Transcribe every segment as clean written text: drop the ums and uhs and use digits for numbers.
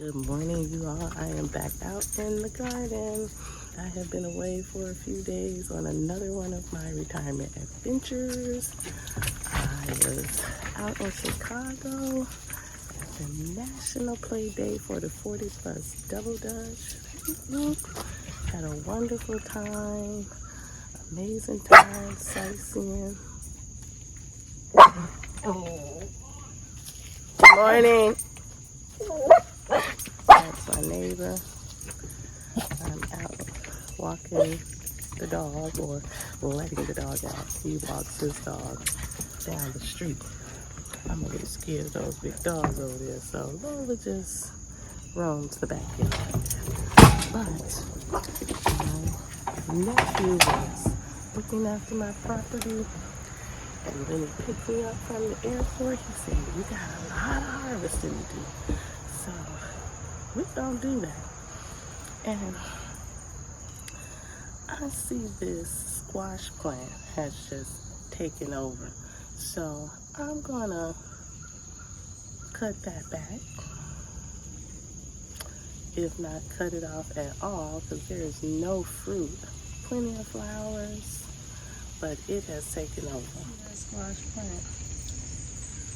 Good morning, you all. I am back out in the garden. I have been away for a few days on another one of my retirement adventures. I was out in Chicago at the National Play Day for the 40 Plus Double Dutch. Had a wonderful time, amazing time sightseeing. Good morning. That's my neighbor. I'm out walking the dog or letting the dog out. He walks his dog down the street. I'm a little scared of those big dogs over there, so Lola just roams the backyard. But my nephew was looking after my property, and when he picked me up from the airport, he said, "We got a lot of harvesting to do." So we don't do that. And I see this squash plant has just taken over. So I'm gonna cut that back. If not cut it off at all, because there is no fruit. Plenty of flowers, but it has taken over. That squash plant,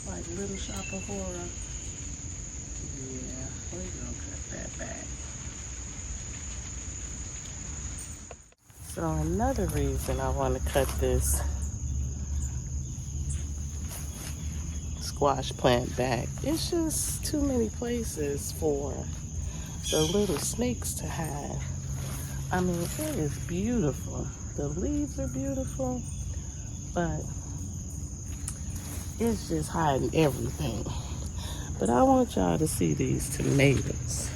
like Little Shop of Horror. Yeah, we're gonna cut that back. So another reason I want to cut this squash plant back, it's just too many places for the little snakes to hide. I mean, it is beautiful. The leaves are beautiful, but it's just hiding everything. But I want y'all to see these tomatoes.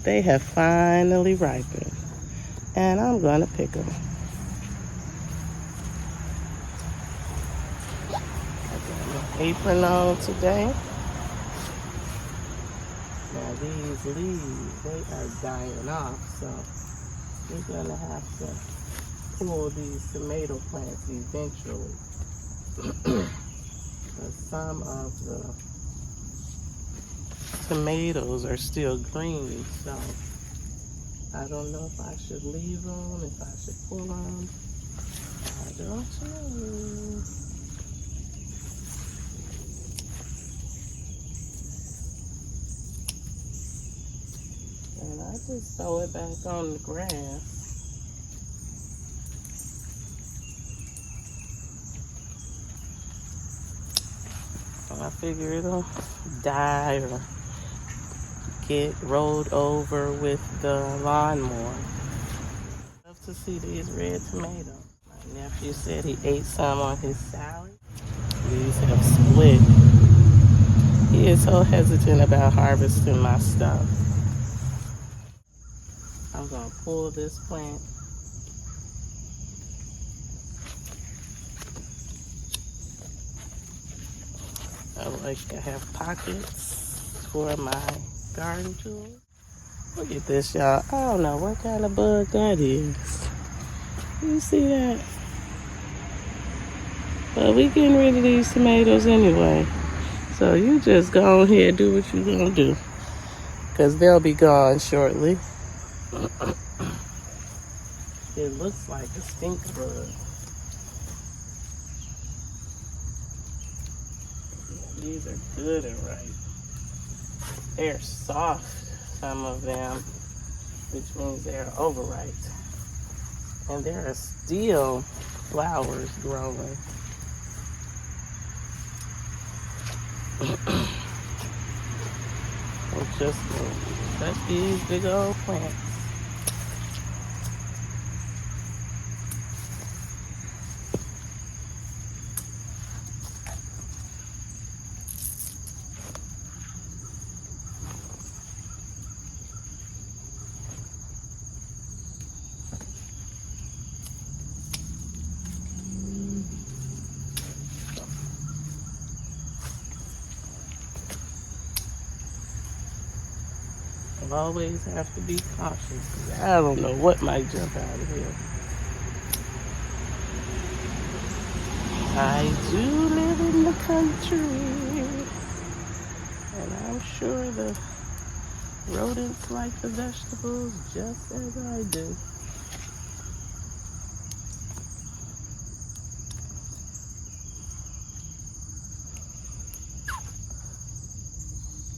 They have finally ripened, and I'm gonna pick them. I got my apron on today. Now these leaves, they are dying off, so we're gonna have to pull these tomato plants eventually. But some of the tomatoes are still green, so I don't know if I should leave them, if I should pull them. I don't know. And I just throw it back on the grass. I figure it'll die or get rolled over with the lawnmower. Love to see these red tomatoes. My nephew said he ate some on his salad. These have split. He is so hesitant about harvesting my stuff. I'm gonna pull this plant. I like to have pockets for my garden tools. Look at this, y'all. I don't know what kind of bug that is. You see that? But we getting rid of these tomatoes anyway. So you just go ahead and do what you're gonna do, because they'll be gone shortly. It looks like a stink bug. These are good and ripe. They're soft, some of them, which means they're overripe. And there are still flowers growing. Just touch these big old plants. Always have to be cautious, because I don't know what might jump out of here. I do live in the country, and I'm sure the Rodents like the vegetables just as I do.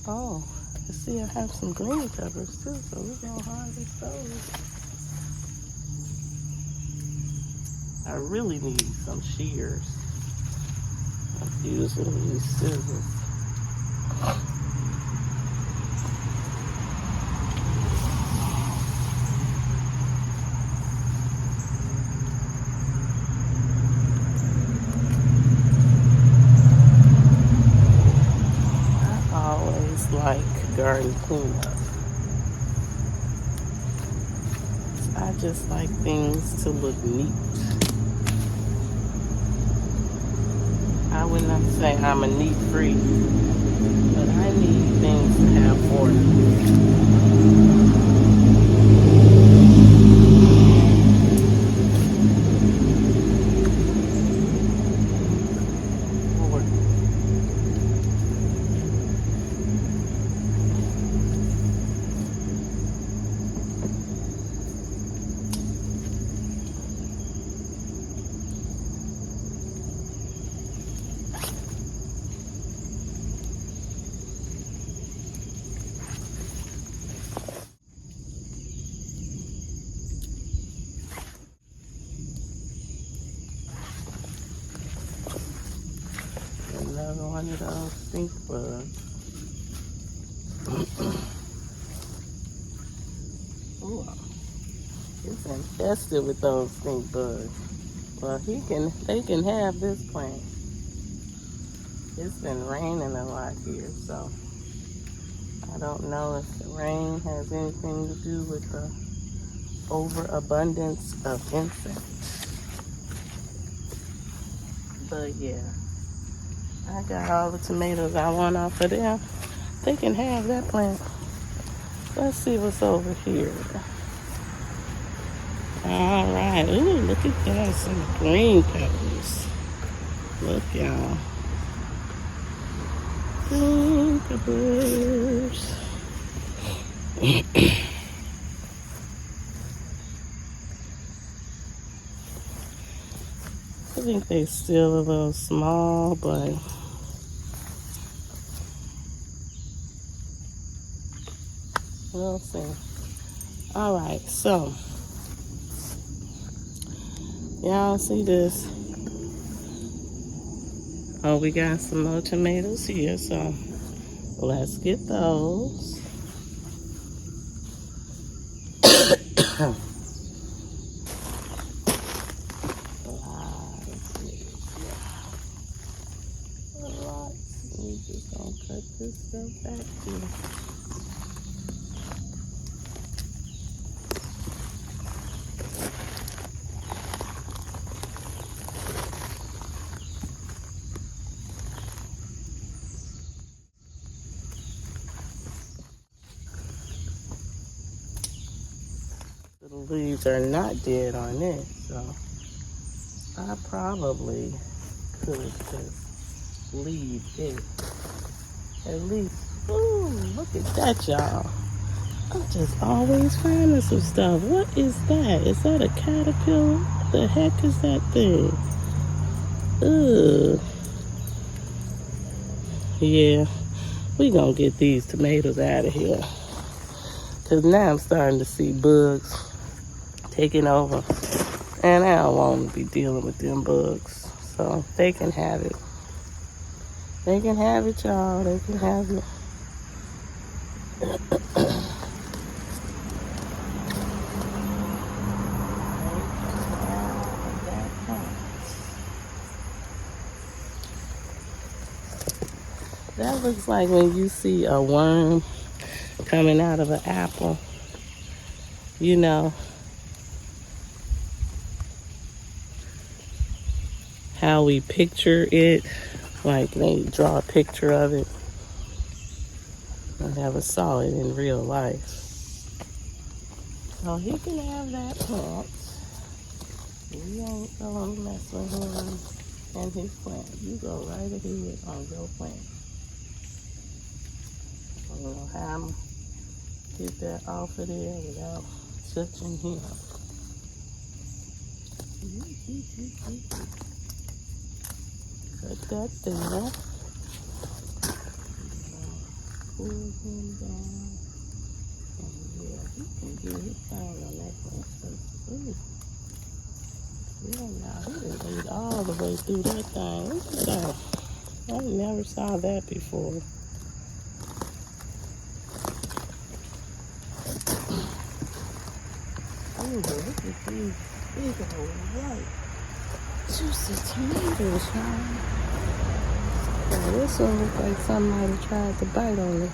Oh, I see I have some green peppers too, so we're gonna harvest those. I really need some shears. I'm using these scissors. I always like garden cleanup. I just like things to look neat. I would not say I'm a neat freak, but I need things to have order. Another one of those stink bugs. Ooh, it's infested with those stink bugs. Well, they can have this plant. It's been raining a lot here, so I don't know if the rain has anything to do with the overabundance of insects. But yeah, I got all the tomatoes I want off of them. They can have that plant. Let's see what's over here. All right. Ooh, look at that. Some green peppers. Look, y'all. Green peppers. I think they still a little small, but we'll see. All right, so y'all see this? Oh, we got some more tomatoes here, so let's get those. We just gonna cut this stuff back here. The leaves are not dead on this, so I probably could just leave it. At least, ooh, look at that, y'all. I'm just always finding some stuff. What is that? Is that a caterpillar? What the heck is that thing? Ugh. Yeah, we gonna get these tomatoes out of here. Cause now I'm starting to see bugs taking over. And I don't want to be dealing with them bugs. So they can have it. They can have it, y'all. They can have it. That looks like when you see a worm coming out of an apple, you know, how we picture it, like they draw a picture of it. I never saw it in real life. So he can have that plant. We ain't gonna mess with him and his plant. You go right ahead on your plant. I don't know how get that off of there without touching him. Cut that there. Pull him down. And yeah, he can get his thing on that one. Yeah, now he didn't eat all the way through that thing. Look at that. I never saw that before. Oh, look at these big old white juicy tomatoes, y'all. Now this one looks like somebody tried to bite on it.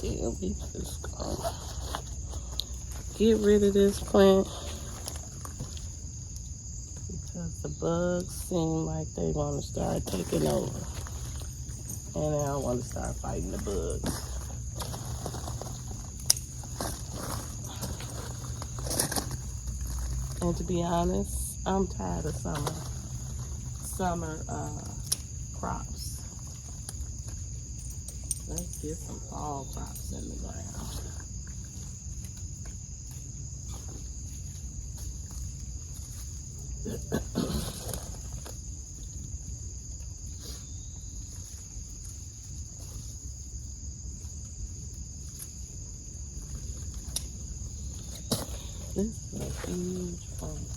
Yeah, we just gonna get rid of this plant because the bugs seem like they want to start taking over, and I want to start fighting the bugs. And to be honest, I'm tired of summer crops. Let's get some fall crops in the ground. This is a huge plant.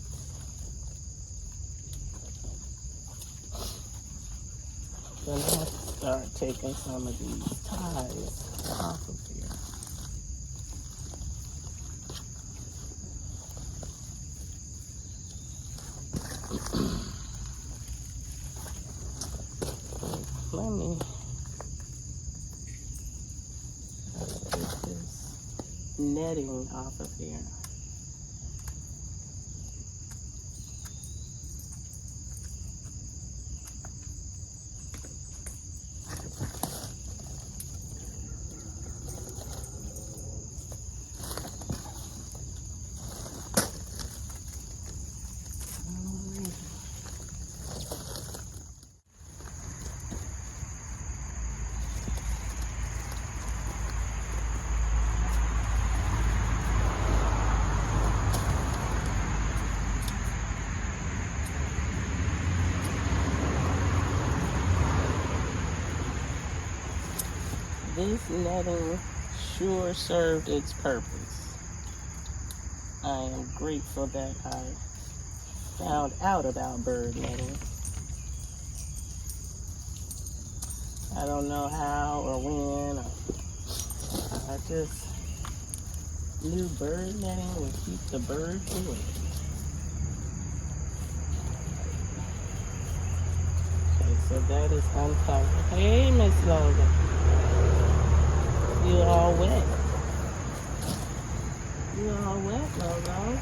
Gonna have to start taking some of these ties off of here. Let me get this netting off of here. This netting sure served its purpose. I am grateful that I found out about bird netting. I don't know how or when. I just knew bird netting would keep the birds away. Okay, so that is uncovered. Hey, Miss Logan. You all wet. You all wet, Logo.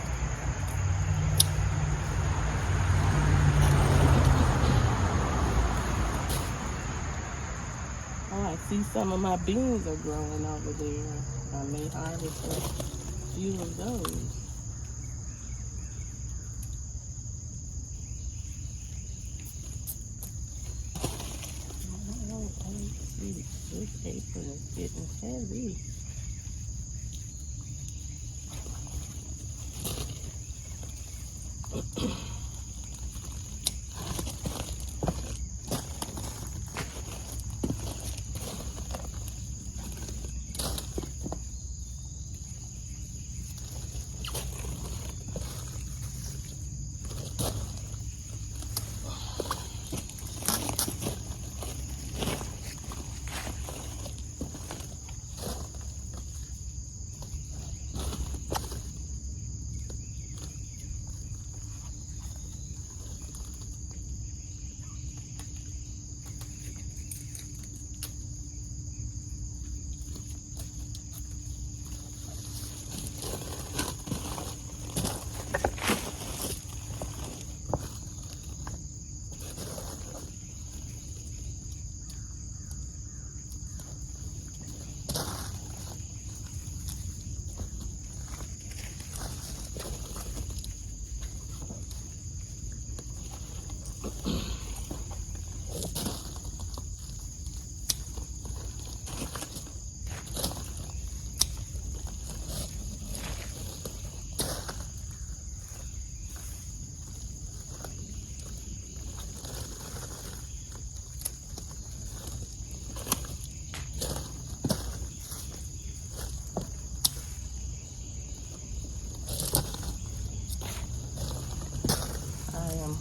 Oh, I see some of my beans are growing over there. I may harvest a few of those. Oh, see, this apron is getting heavy.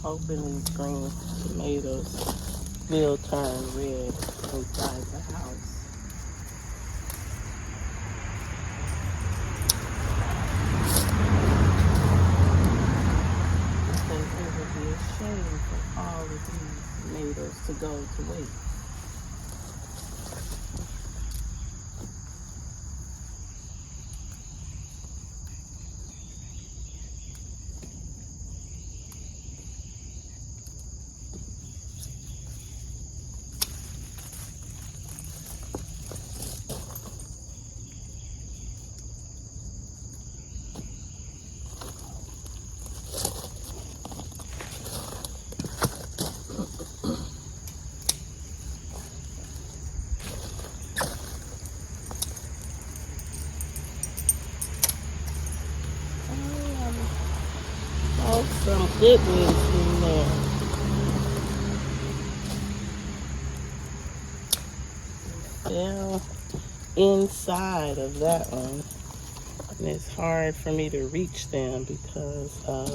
hoping these green tomatoes will turn red inside the house. Because it would be a shame for all of these tomatoes to go to waste. Oh, some good ones in there. Fell inside of that one. And it's hard for me to reach them because of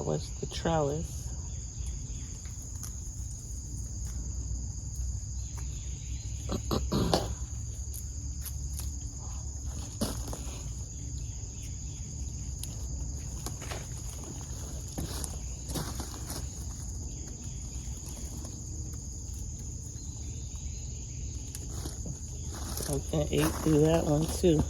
what's the trellis. I ate through that one too.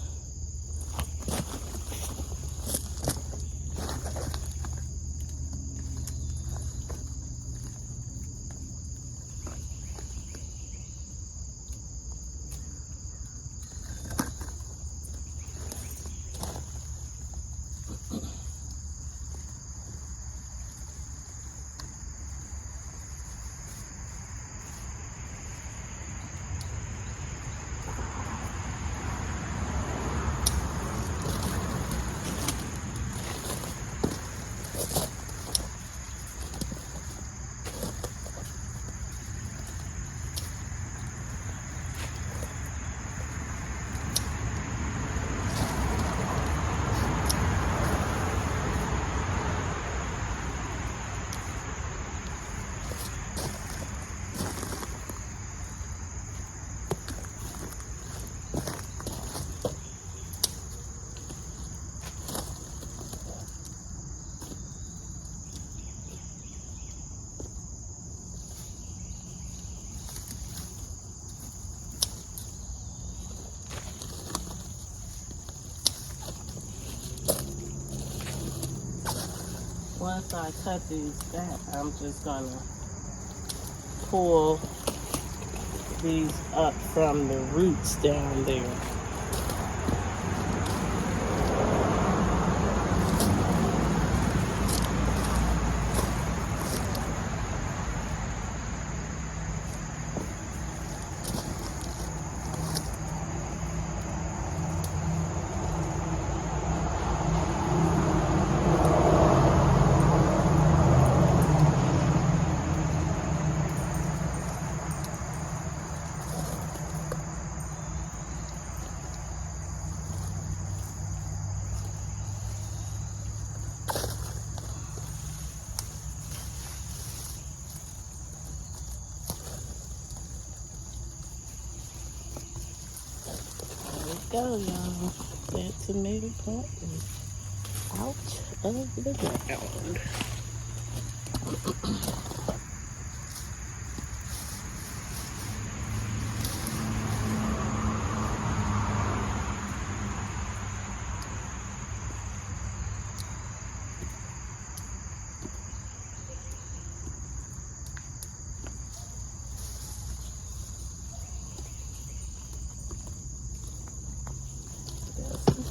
Once I cut these back, I'm just gonna pull these up from the roots down there. Go, y'all. That tomato plant is out of the ground.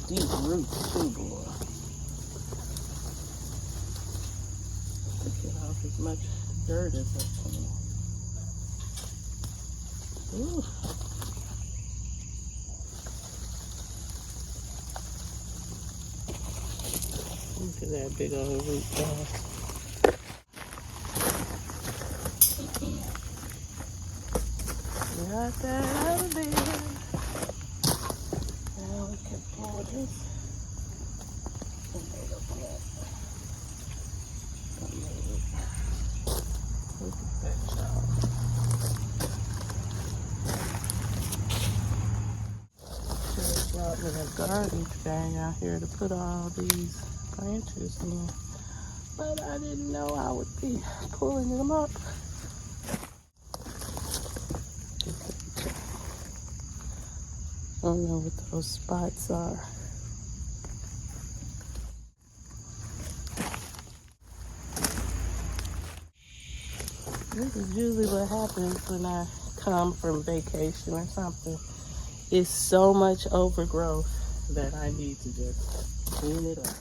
Deep roots too, boy. Get off as much dirt as I can. Ooh. Look at that big old root ball. Got that out of there. Now we can pull this tomato plant Look at that, y'all. Just brought me a garbage bag out here to put all these branches in. But I didn't know I would be pulling them up. I don't know what those spots are. This is usually what happens when I come from vacation or something. It's so much overgrowth that I need to just clean it up.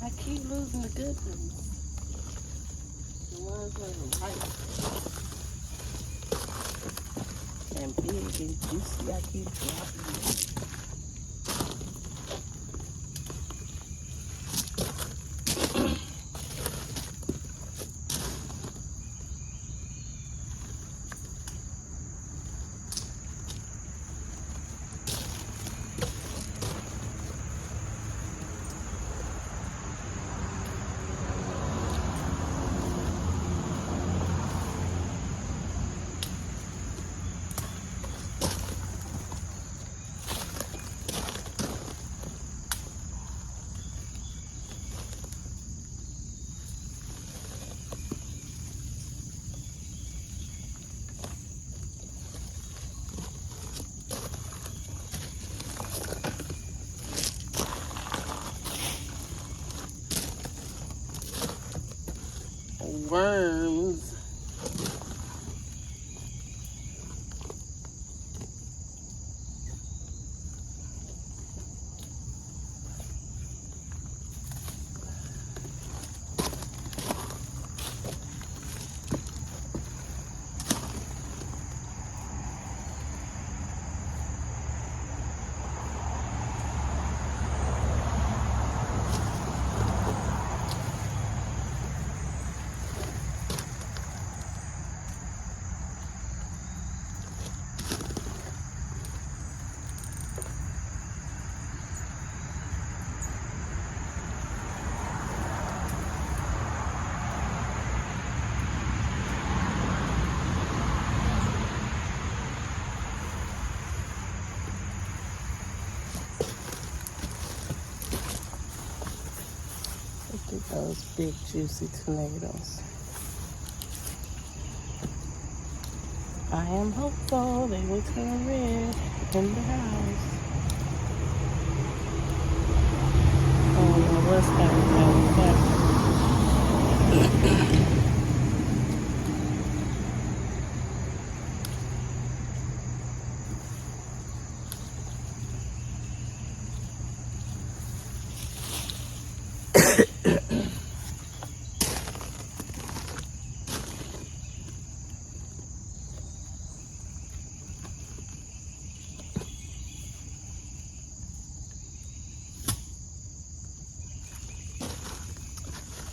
I keep losing the good ones. The ones that are white and big and juicy, I keep dropping them. Worms. Those big juicy tomatoes. I am hopeful they will turn red in the house. Oh no, what's happening?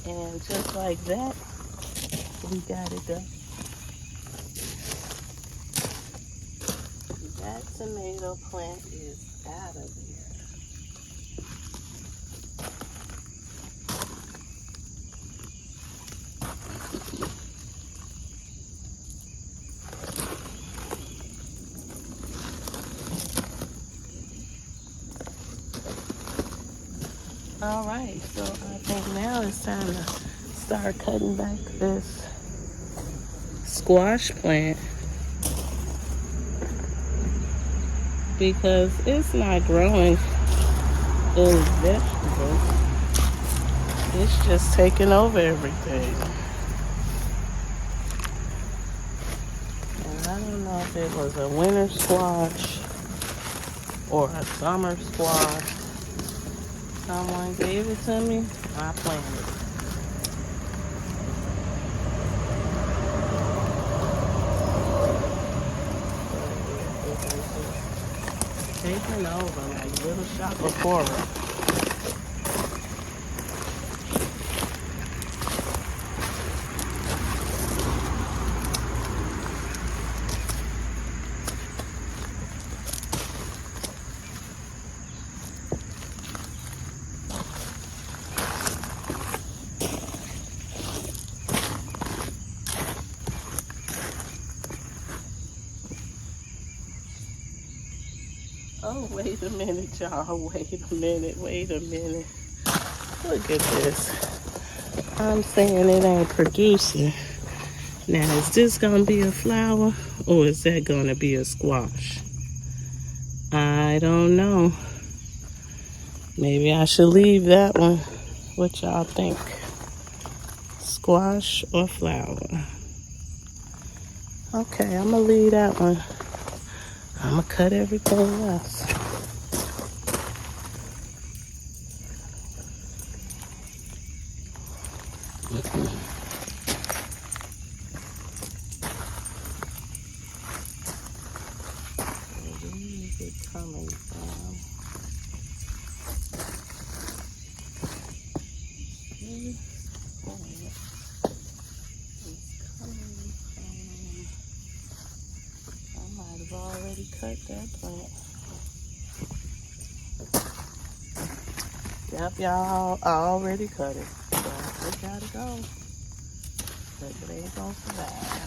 And just like that, we got it done. That tomato plant is out of there. All right, so I think now it's time to start cutting back this squash plant because it's not growing any vegetables. It's just taking over everything. And I don't know if it was a winter squash or a summer squash. Someone gave it to me. I planted it. Taking over like little shop of horror. Oh, wait a minute, y'all. Wait a minute. Look at this. I'm saying it ain't producing. Now, is this going to be a flower or is that going to be a squash? I don't know. Maybe I should leave that one. What y'all think? Squash or flower? Okay, I'm going to leave that one. I'm going to cut everything else. Where is it coming from? This plant is coming from... I might have already cut that plant. Yep, y'all, I already cut it. So it gotta go. But it ain't gonna survive.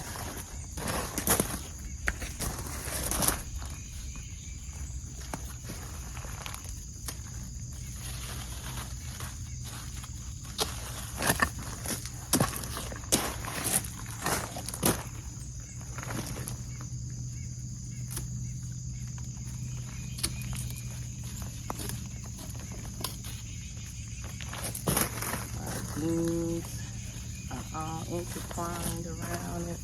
Our beans are all intertwined around it.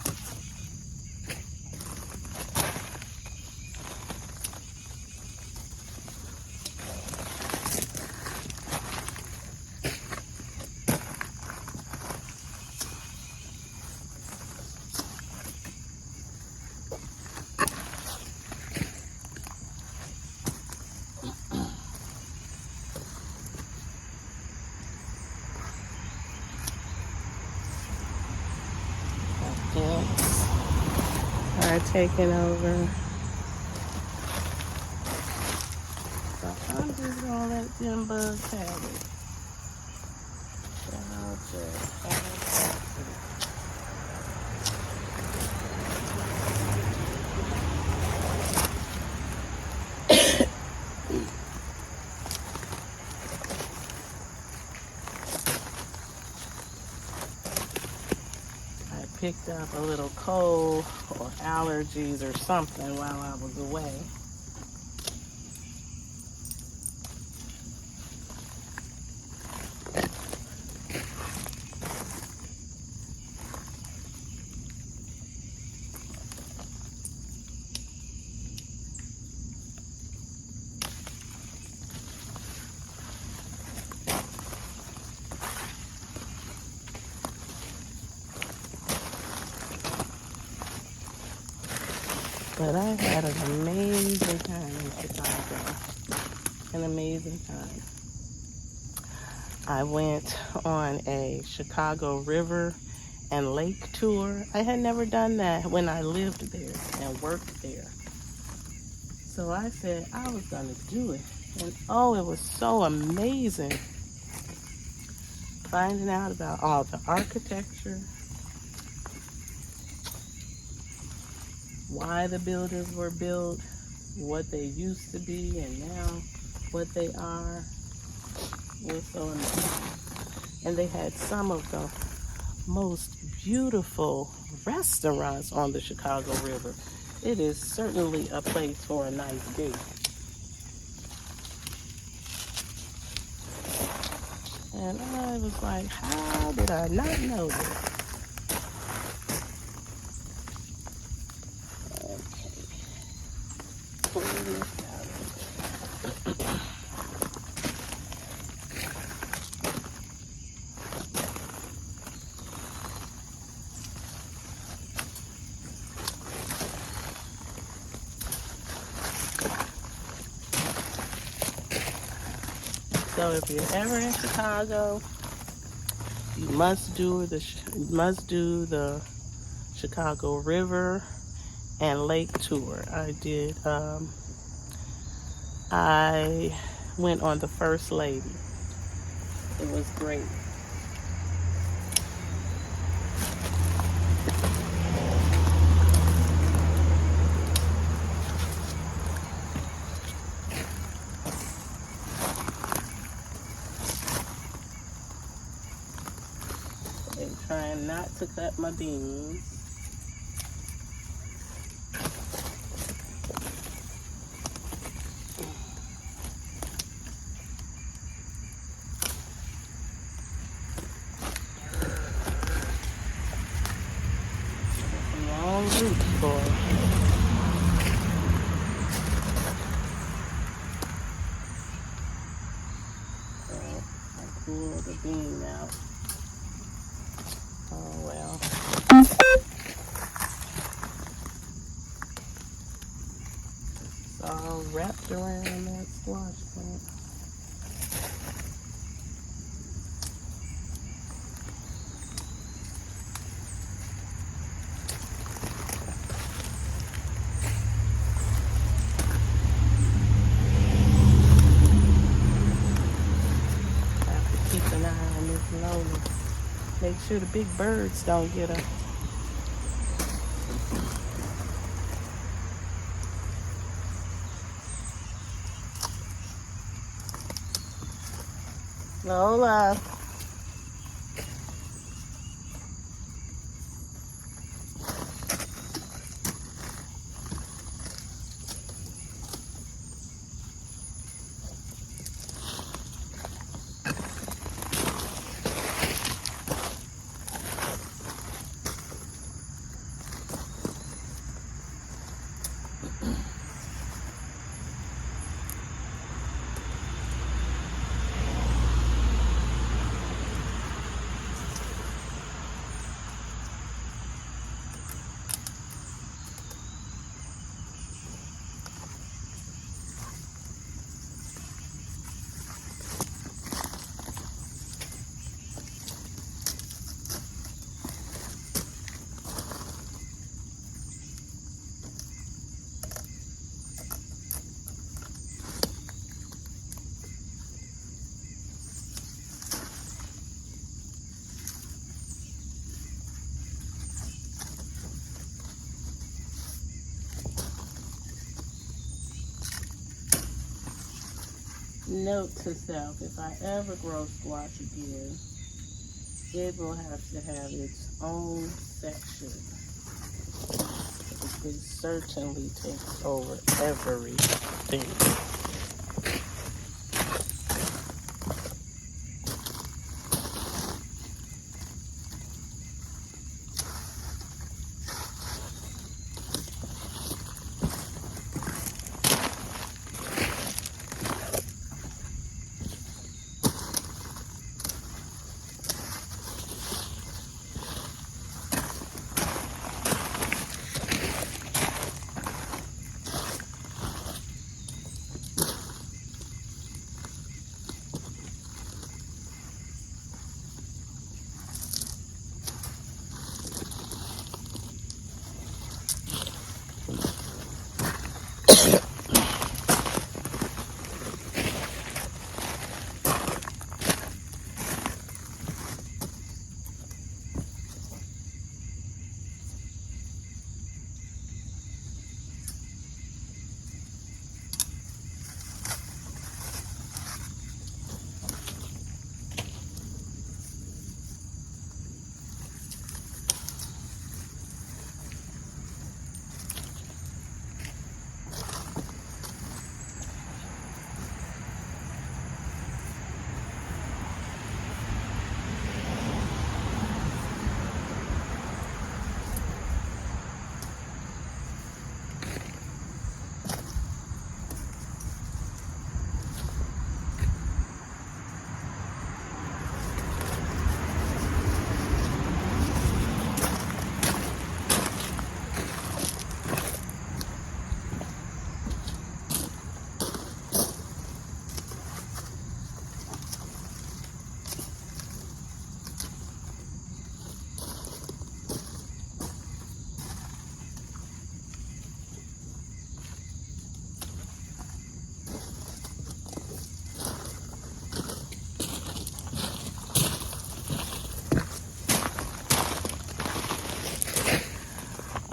Are taking over. So I'm just gonna let them bugs have it. And I'll just have it. picked up a little cold or allergies or something while I was away. But I had an amazing time in Chicago. An amazing time. I went on a Chicago river and lake tour. I had never done that when I lived there and worked there. So I said I was going to do it. And oh, it was so amazing. Finding out about all the architecture, why the buildings were built, what they used to be, and now what they are. It was so amazing. And they had some of the most beautiful restaurants on the Chicago River. It is certainly a place for a nice day. And I was like, how did I not know this? So if you're ever in Chicago, you must do the Chicago River and Lake tour. I did. I went on the First Lady. It was great. I'm trying not to cut my beans. Long roots, boy. So I pull the bean out. Oh well. It's all wrapped around that squash plant. Keep an eye on this Lola. Make sure the big birds don't get her. Lola. Note to self, if I ever grow squash again, it will have to have its own section. It certainly takes over everything.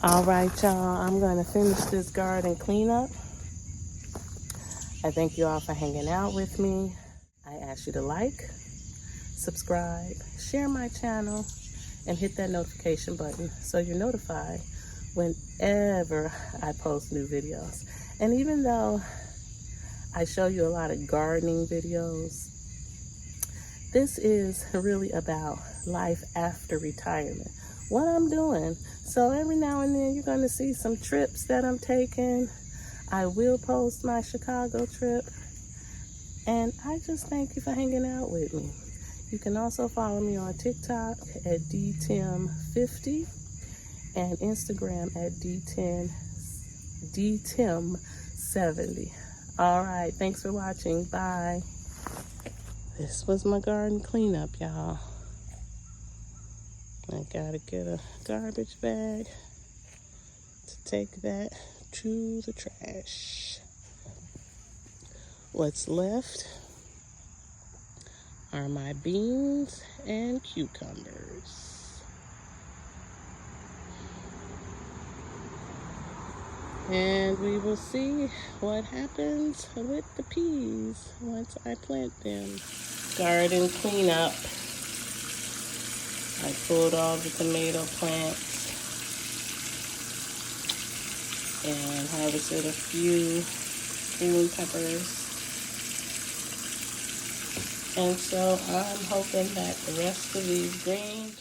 All right, y'all, I'm going to finish this garden cleanup. I thank you all for hanging out with me. I ask you to like, subscribe, share my channel, and hit that notification button so you're notified whenever I post new videos. And even though I show you a lot of gardening videos, this is really about life after retirement, what I'm doing. So every now and then you're going to see some trips that I'm taking. I will post my Chicago trip. And I just thank you for hanging out with me. You can also follow me on TikTok at dtim50 and Instagram at dtim70. All right, thanks for watching. Bye. This was my garden cleanup, y'all. I gotta get a garbage bag to take that to the trash. What's left are my beans and cucumbers. And we will see what happens with the peas once I plant them. Garden cleanup. I pulled all the tomato plants and harvested a few green peppers. And so I'm hoping that the rest of these green